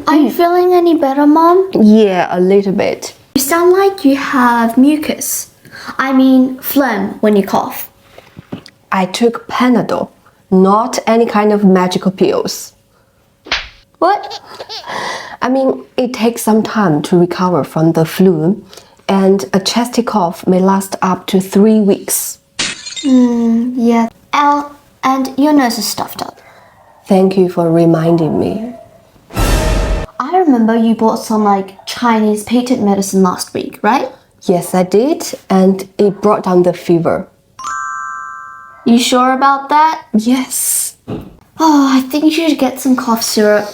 Are you feeling any better, Mom? Yeah, a little bit. You sound like you have mucus. I mean, phlegm when you cough. I took Panadol, not any kind of magical pills. What? I mean, it takes some time to recover from the flu, and a chesty cough may last up to 3 weeks. Yeah. And your nose is stuffed up. Thank you for reminding me. I remember you bought some Chinese patent medicine last week, right? Yes, I did, and it brought down the fever. You sure about that? Yes. Oh, I think you should get some cough syrup.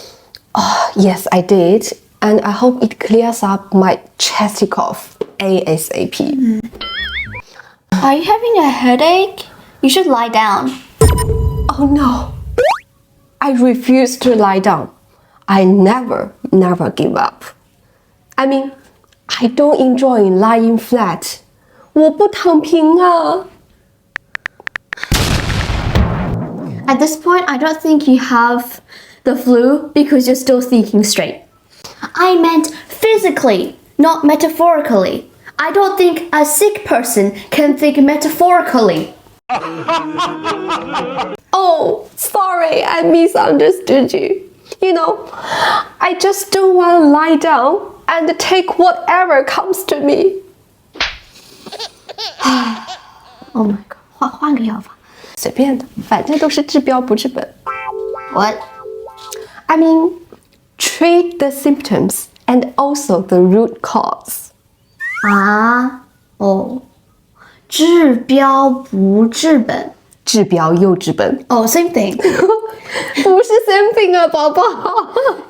Yes, I did, and I hope it clears up my chesty cough ASAP. Are you having a headache? You should lie down. Oh no! I refuse to lie down. I never give up. I mean, I don't enjoy lying flat. 我不躺平啊。At this point, I don't think you have the flu because you're still thinking straight. I meant physically, not metaphorically. I don't think a sick person can think metaphorically. Oh, sorry, I misunderstood you. You know, I just don't want to lie down and take whatever comes to me. Oh my god, 换个药法。随便的，反正都是治标不治本。What? I mean, treat the symptoms and also the root cause. 治标不治本。治标又治本。Same thing. 不是 same thing 啊，宝宝。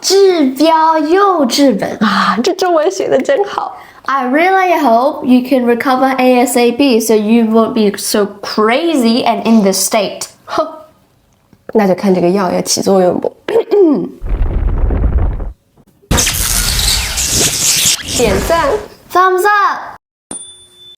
治标又治本啊，这中文写得真好。I really hope you can recover ASAP so you won't be so crazy and in this state. 那就看这个药要起作用不。点赞 Thumbs up!